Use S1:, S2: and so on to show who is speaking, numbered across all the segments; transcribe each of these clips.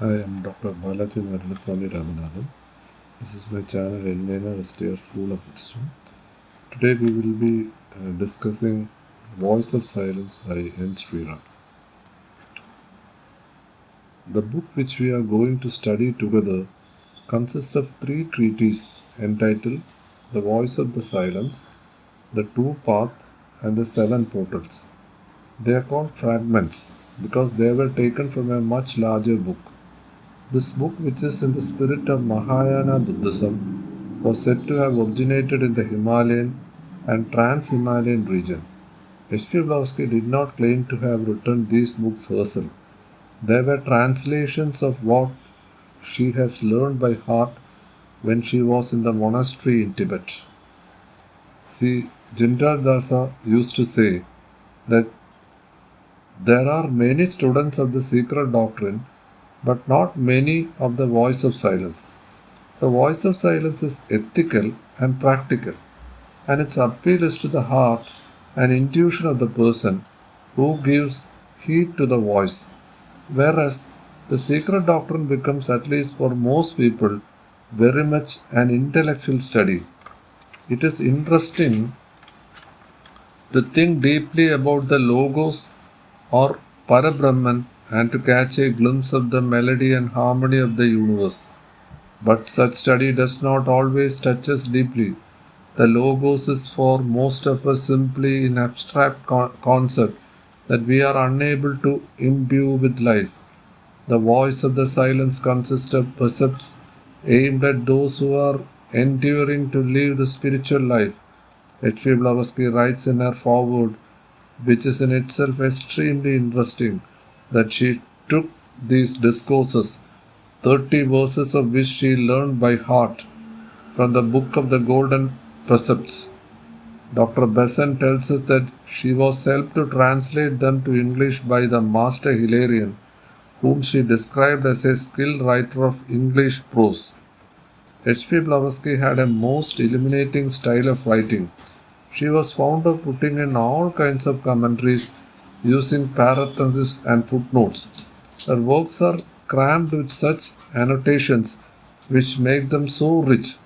S1: Hi, I'm Dr. Balaji Narayanaswamy Ramanathan. This is my channel Envena STR School of Wisdom. Today we will be discussing Voice of Silence by N. Sriram. The book which we are going to study together consists of three treatises entitled The Voice of the Silence, The Two Paths, and the Seven Portals. They are called fragments because they were taken from a much larger book. This book, which is in the spirit of Mahayana Buddhism, was said to have originated in the Himalayan and Trans-Himalayan region. H.P. Blavatsky did not claim to have written these books herself. They were translations of what she has learned by heart when she was in the monastery in Tibet. See, Jindal Dasa used to say that there are many students of the secret doctrine, but not many of the voice of silence. The voice of silence is ethical and practical, and its appeal is to the heart and intuition of the person who gives heed to the voice, whereas the secret doctrine becomes, at least for most people, very much an intellectual study. It is interesting to think deeply about the Logos or Parabrahman and to catch a glimpse of the melody and harmony of the universe. But such study does not always touch us deeply. The Logos is for most of us simply an abstract concept that we are unable to imbue with life. The voice of the silence consists of precepts aimed at those who are enduring to live the spiritual life. H.P. Blavatsky writes in her foreword, which is in itself extremely interesting, that she took these discourses, 30 verses of which she learned by heart, from the Book of the Golden Precepts. Dr. Besant tells us that she was helped to translate them to English by the Master Hilarion, whom she described as a skilled writer of English prose. H.P. Blavatsky had a most illuminating style of writing. She was fond of putting in all kinds of commentaries using parentheses and footnotes. Her works are crammed with such annotations which make them so rich.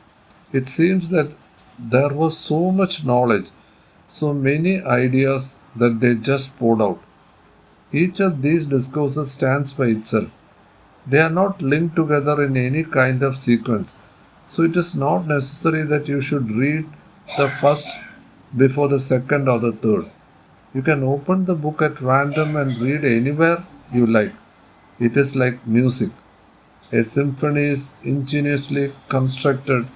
S1: It seems that there was so much knowledge, so many ideas that they just poured out. Each of these discourses stands by itself. They are not linked together in any kind of sequence. So it is not necessary that you should read the first before the second or the third. You can open the book at random and read anywhere you like. It is like music. A symphony is ingeniously constructed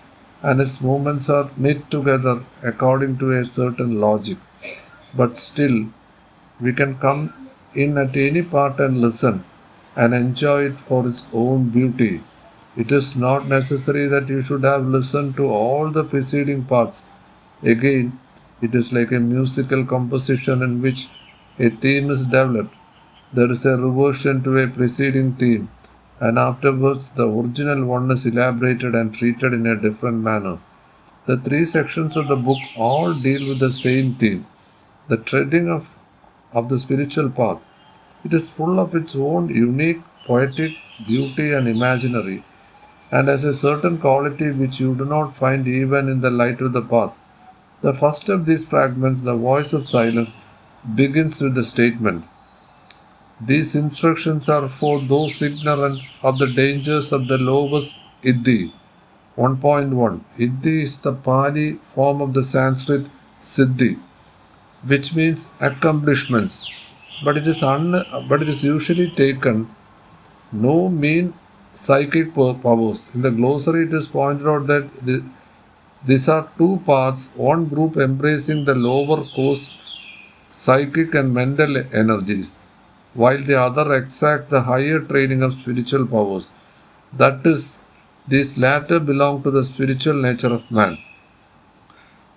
S1: and its movements are knit together according to a certain logic. But still, we can come in at any part and listen and enjoy it for its own beauty. It is not necessary that you should have listened to all the preceding parts. Again, it is like a musical composition in which a theme is developed. There is a reversion to a preceding theme, and afterwards the original one is elaborated and treated in a different manner. The three sections of the book all deal with the same theme, the treading of the spiritual path. It is full of its own unique poetic beauty and imaginary, and has a certain quality which you do not find even in the light of the path. The first of these fragments, the voice of silence, begins with the statement, these instructions are for those ignorant of the dangers of the lowest Iddhi. 1.1. Iddhi is the Pali form of the Sanskrit Siddhi, which means accomplishments, but but it is usually taken no mean psychic powers. In the glossary, it is pointed out that these are two paths, one group embracing the lower coast psychic and mental energies, while the other exacts the higher training of spiritual powers. That is, these latter belong to the spiritual nature of man.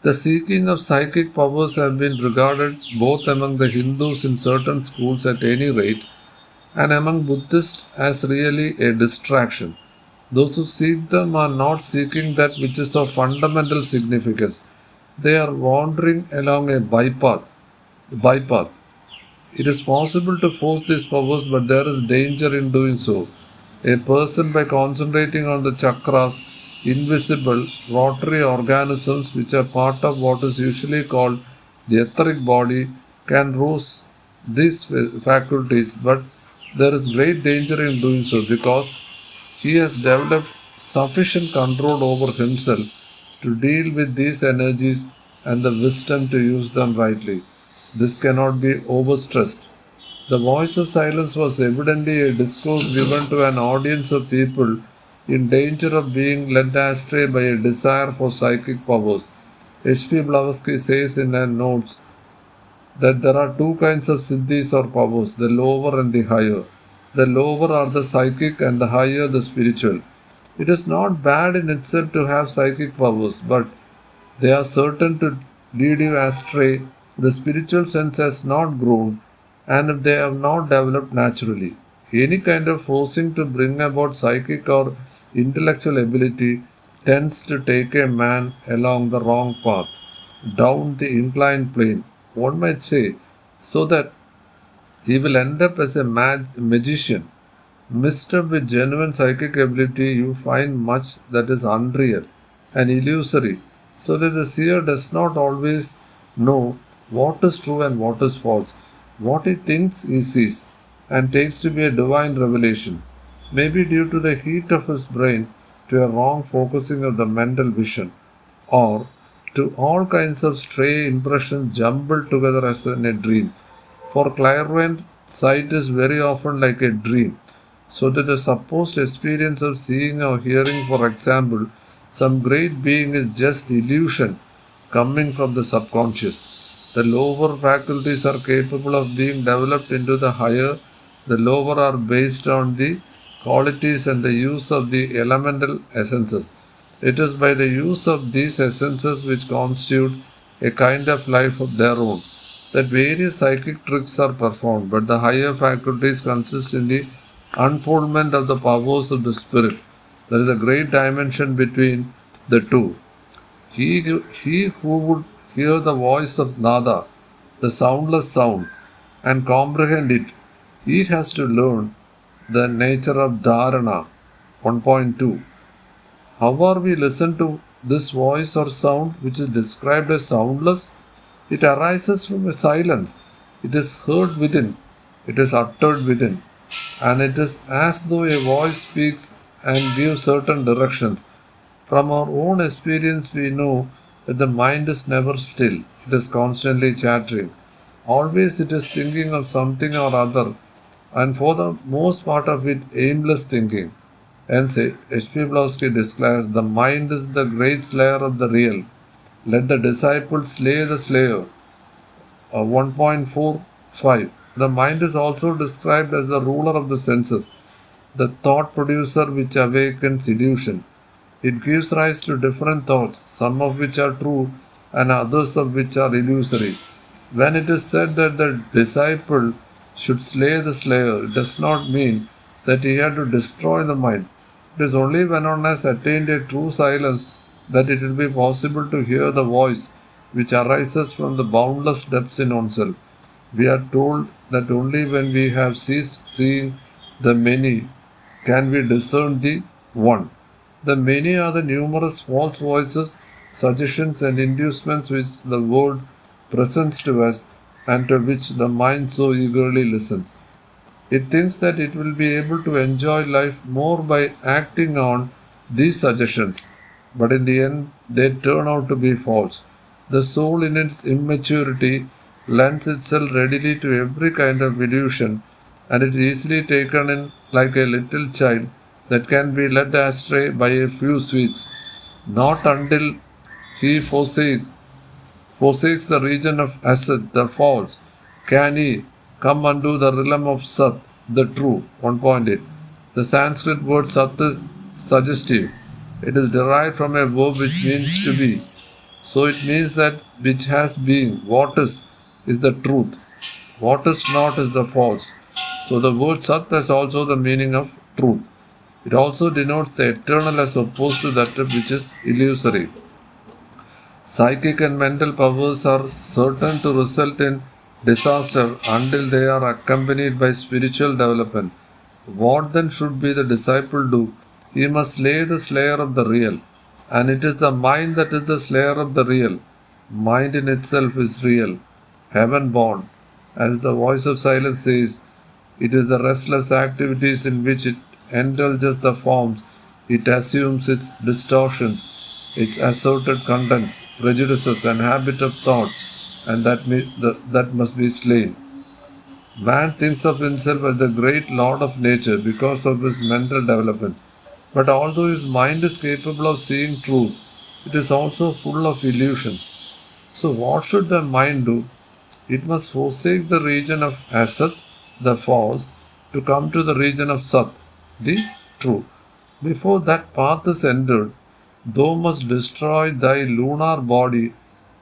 S1: The seeking of psychic powers have been regarded both among the Hindus in certain schools at any rate and among Buddhists as really a distraction. Those who seek them are not seeking that which is of fundamental significance. They are wandering along a bypath. It is possible to force these powers, but there is danger in doing so. A person, by concentrating on the chakras, invisible rotary organisms which are part of what is usually called the etheric body, can rouse these faculties, but there is great danger in doing so because he has developed sufficient control over himself to deal with these energies and the wisdom to use them rightly. This cannot be overstressed. The voice of silence was evidently a discourse given to an audience of people in danger of being led astray by a desire for psychic powers. H.P. Blavatsky says in her notes that there are two kinds of siddhis or powers, the lower and the higher. The lower are the psychic and the higher the spiritual. It is not bad in itself to have psychic powers, but they are certain to lead you astray. The spiritual sense has not grown, and if they have not developed naturally. Any kind of forcing to bring about psychic or intellectual ability tends to take a man along the wrong path, down the inclined plane, one might say, so that he will end up as a magician. Mixed up with genuine psychic ability, you find much that is unreal and illusory, so that the seer does not always know what is true and what is false. What he thinks he sees and takes to be a divine revelation may be due to the heat of his brain, to a wrong focusing of the mental vision, or to all kinds of stray impressions jumbled together as in a dream. For clairvoyant, sight is very often like a dream, so that the supposed experience of seeing or hearing, for example, some great being is just illusion coming from the subconscious. The lower faculties are capable of being developed into the higher. The lower are based on the qualities and the use of the elemental essences. It is by the use of these essences, which constitute a kind of life of their own, that various psychic tricks are performed, but the higher faculties consist in the unfoldment of the powers of the spirit. There is a great dimension between the two. He who would hear the voice of Nada, the soundless sound, and comprehend it, he has to learn the nature of Dharana. 1.2. However, we listen to this voice or sound which is described as soundless, it arises from a silence. It is heard within, it is uttered within, and it is as though a voice speaks and gives certain directions. From our own experience, we know that the mind is never still, it is constantly chattering. Always it is thinking of something or other, and for the most part of it, aimless thinking. Hence, H.P. Blavatsky declares, the mind is the great slayer of the real. Let the disciple slay the slayer. 1.45. The mind is also described as the ruler of the senses, the thought producer which awakens illusion. It gives rise to different thoughts, some of which are true and others of which are illusory. When it is said that the disciple should slay the slayer, it does not mean that he had to destroy the mind. It is only when one has attained a true silence that it will be possible to hear the voice which arises from the boundless depths in oneself. We are told that only when we have ceased seeing the many can we discern the one. The many are the numerous false voices, suggestions, and inducements which the world presents to us and to which the mind so eagerly listens. It thinks that it will be able to enjoy life more by acting on these suggestions, but in the end they turn out to be false. The soul in its immaturity lends itself readily to every kind of illusion, and it is easily taken in like a little child that can be led astray by a few sweets. Not until he forsakes the region of Asat, the false, can he come unto the realm of Sat, the true. 1.8. The Sanskrit word Sat is suggestive. It is derived from a verb which means to be. So it means that which has being. What is the truth. What is not is the false. So the word Sat has also the meaning of truth. It also denotes the eternal as opposed to that which is illusory. Psychic and mental powers are certain to result in disaster until they are accompanied by spiritual development. What then should be the disciple do? He must slay the slayer of the real. And it is the mind that is the slayer of the real. Mind in itself is real, heaven born. As the voice of silence says, it is the restless activities in which it indulges the forms, it assumes its distortions, its assorted contents, prejudices, and habit of thought, and that must be slain. Man thinks of himself as the great lord of nature because of his mental development. But although his mind is capable of seeing truth, it is also full of illusions. So, what should the mind do? It must forsake the region of Asat, the false, to come to the region of Sat, the true. Before that path is entered, thou must destroy thy lunar body,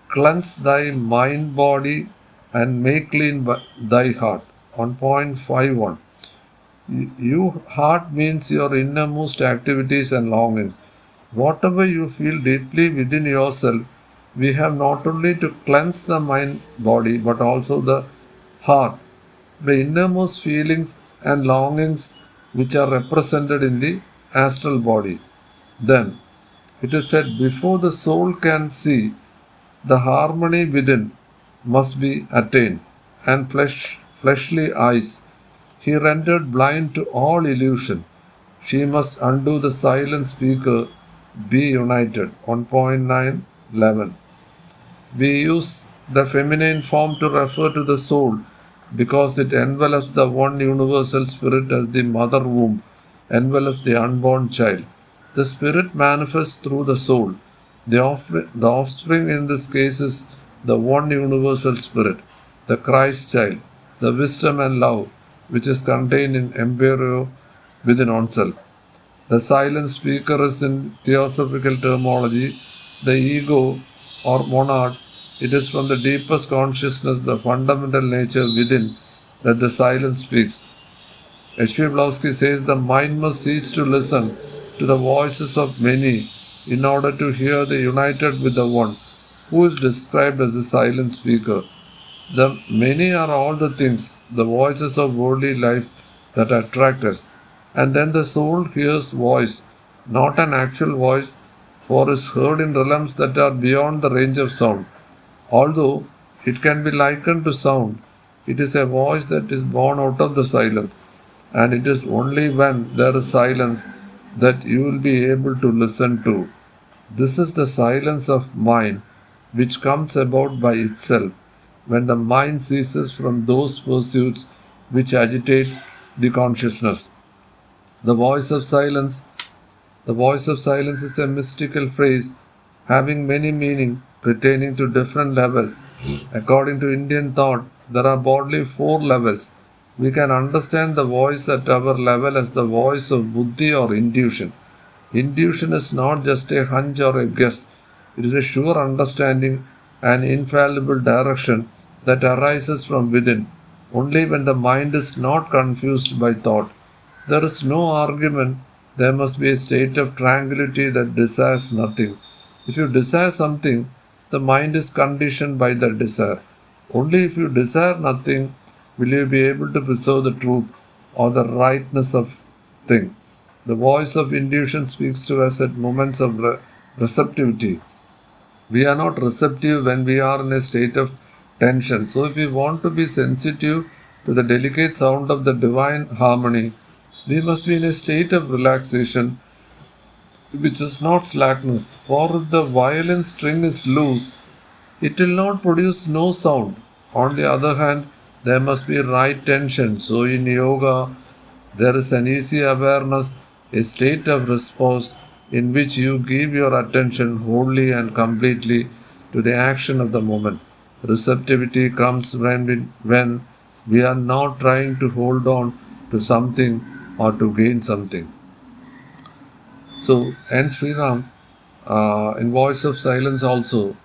S1: cleanse thy mind body, and make clean thy heart. On point 51. You heart means your innermost activities and longings. Whatever you feel deeply within yourself, we have not only to cleanse the mind body but also the heart, the innermost feelings and longings which are represented in the astral body. Then it is said, before the soul can see, the harmony within must be attained, and fleshly eyes he rendered blind to all illusion. She must undo the silent speaker, be united. 1.911. We use the feminine form to refer to the soul because it envelops the one universal spirit as the mother womb envelops the unborn child. The spirit manifests through the soul. The offspring in this case is the one universal spirit, the Christ child, the wisdom and love which is contained in embryo within oneself. The silent speaker is in theosophical terminology the ego or monad. It is from the deepest consciousness, the fundamental nature within, that the silence speaks. H.P. Blavatsky says the mind must cease to listen to the voices of many in order to hear the united with the one, who is described as the silent speaker. The many are all the things, the voices of worldly life that attract us. And then the soul hears voice, not an actual voice, for is heard in realms that are beyond the range of sound. Although it can be likened to sound, it is a voice that is born out of the silence, and it is only when there is silence that you will be able to listen to. This is the silence of mind which comes about by itself when the mind ceases from those pursuits which agitate the consciousness. The voice of silence The voice of silence is a mystical phrase having many meanings pertaining to different levels. According to Indian thought, there are broadly four levels. We can understand the voice at our level as the voice of buddhi or intuition. Intuition is not just a hunch or a guess, it is a sure understanding and infallible direction that arises from within, only when the mind is not confused by thought. There is no argument, there must be a state of tranquility that desires nothing. If you desire something, the mind is conditioned by that desire. Only if you desire nothing will you be able to preserve the truth or the rightness of thing. The voice of intuition speaks to us at moments of receptivity. We are not receptive when we are in a state of tension. So, if we want to be sensitive to the delicate sound of the divine harmony, we must be in a state of relaxation, which is not slackness. For if the violin string is loose, it will not produce no sound. On the other hand, there must be right tension. So, in yoga, there is an easy awareness, a state of repose in which you give your attention wholly and completely to the action of the moment. Receptivity comes when we are not trying to hold on to something or to gain something. So, and Sri Ram, in Voice of Silence also,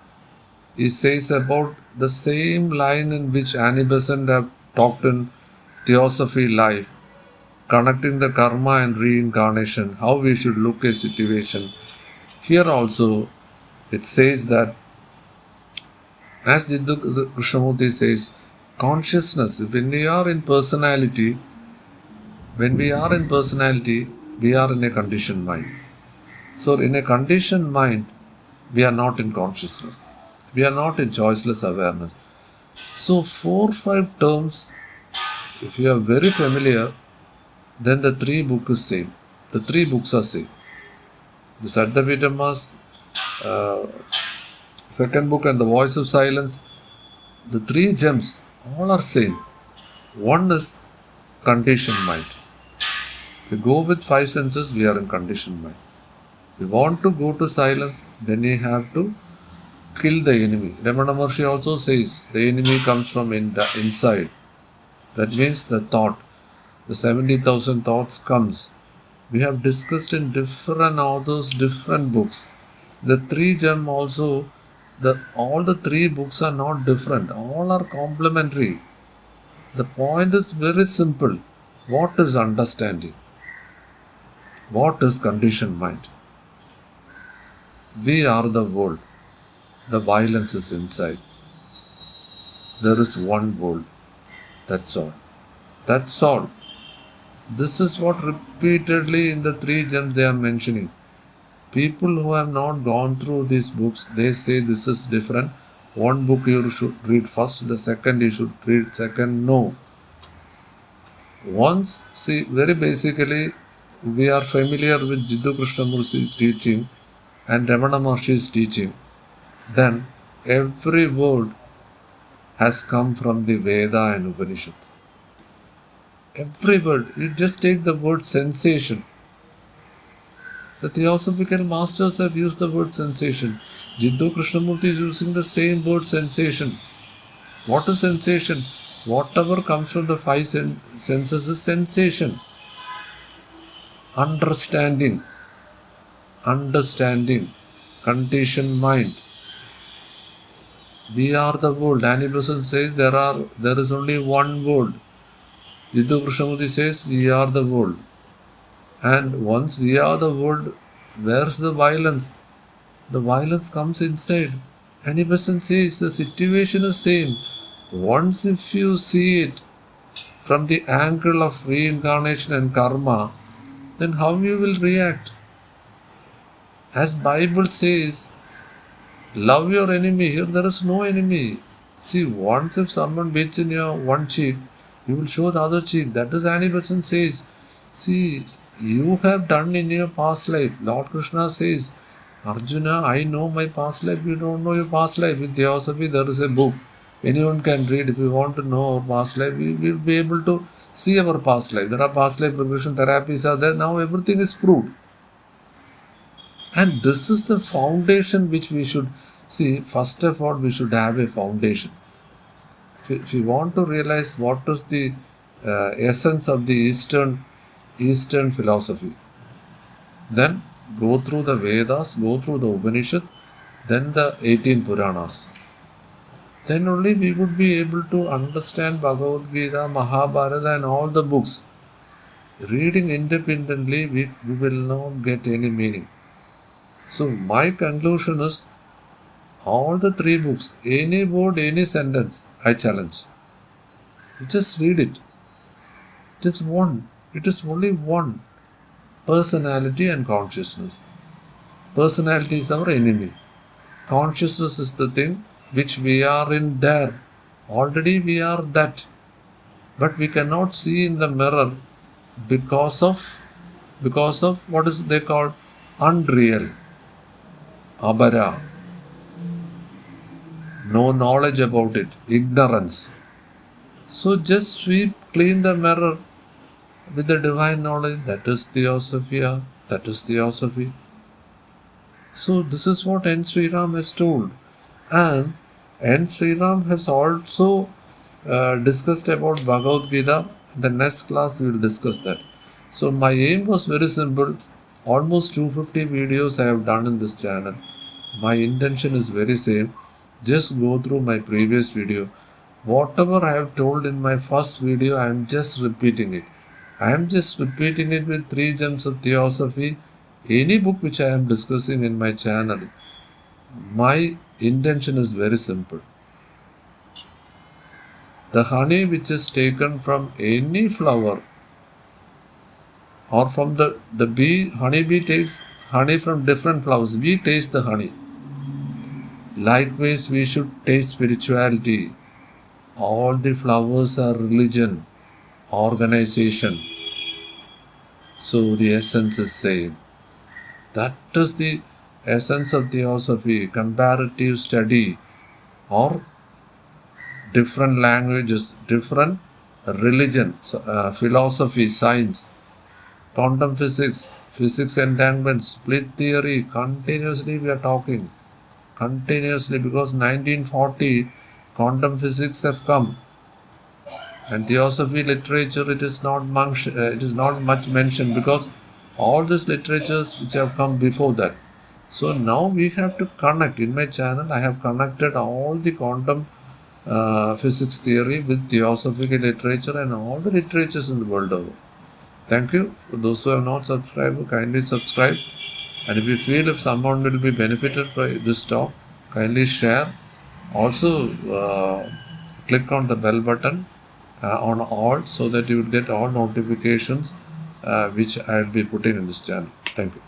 S1: he says about the same line in which Annie Besant have talked in Theosophy Life, connecting the karma and reincarnation, how we should look at situation. Here also, it says that, as Jiddu Krishnamurti says, consciousness, when we are in personality, When we are in personality, we are in a conditioned mind. So in a conditioned mind, we are not in consciousness. We are not in choiceless awareness. So 4-5 terms, if you are very familiar, then the three books is same. The three books are same. The Saddhavitama's second book and the Voice of Silence, the three gems, all are same. One is conditioned mind. If we go with five senses, we are in conditioned mind. If we want to go to silence, then we have to kill the enemy. Ramana Maharshi also says the enemy comes from inside. That means the thought, the 70,000 thoughts comes. We have discussed in different authors, different books. The three gem also, all the three books are not different. All are complementary. The point is very simple. What is understanding? What is conditioned mind? We are the world. The violence is inside. There is one world. That's all. That's all. This is what repeatedly in the three gems they are mentioning. People who have not gone through these books, they say this is different. One book you should read first, the second you should read second. No. Once, see, very basically, we are familiar with Jiddu Krishnamurti's teaching and Ramana Maharshi's teaching. Then every word has come from the Veda and Upanishad. Every word. You just take the word sensation. The Theosophical masters have used the word sensation. Jiddu Krishnamurti is using the same word sensation. What is sensation? Whatever comes from the five senses is sensation. Understanding. Conditioned mind. We are the world. Annie Besant says there is only one world. Jiddu Krishnamurti says we are the world. And once we are the world, where's the violence? The violence comes inside. Annie Besant says the situation is same. Once if you see it from the angle of reincarnation and karma, then how you will react? As Bible says, love your enemy. Here there is no enemy. See, once if someone beats in your one cheek, you will show the other cheek. That is Annie Besant says. See, you have done in your past life. Lord Krishna says, Arjuna, I know my past life. You don't know your past life. In Theosophy, there is a book. Anyone can read. If you want to know our past life, we will be able to see our past life. There are past life regression therapies are there. Now everything is proved. And this is the foundation which we should see. First of all, we should have a foundation. If you want to realize what is the essence of the Eastern philosophy, then go through the Vedas, go through the Upanishad, then the 18 Puranas. Then only we would be able to understand Bhagavad Gita, Mahabharata and all the books. Reading independently, we will not get any meaning. So my conclusion is, all the three books, any word, any sentence, I challenge. Just read it. It is one. It is only one. Personality and consciousness. Personality is our enemy. Consciousness is the thing which we are in there. Already we are that. But we cannot see in the mirror because of what is they call unreal. Abara. No knowledge about it. Ignorance. So just sweep, clean the mirror with the divine knowledge. That is Theosophia. That is Theosophy. So this is what N. Sri Ram has told. And N. Sri Ram has also discussed about Bhagavad Gita. In the next class we will discuss that. So my aim was very simple. Almost 250 videos I have done in this channel. My intention is very same. Just go through my previous video. Whatever I have told in my first video, I am just repeating it. I am just repeating it with three gems of Theosophy. Any book which I am discussing in my channel, my intention is very simple. The honey which is taken from any flower or from the bee, honeybee takes honey from different flowers. We taste the honey. Likewise, we should taste spirituality. All the flowers are religion, organization. So the essence is same. That is the essence of theosophy, comparative study, or different languages, different religion, philosophy, science, quantum physics, physics entanglement, split theory. Continuously we are talking. Continuously, because 1940 quantum physics have come. And theosophy literature, it is not much mentioned, because all these literatures which have come before that. So now we have to connect. In my channel, I have connected all the quantum physics theory with theosophical literature and all the literatures in the world over. Thank you. For those who have not subscribed, kindly subscribe. And if you feel if someone will be benefited by this talk, kindly share. Also, click on the bell button on all, so that you will get all notifications which I will be putting in this channel. Thank you.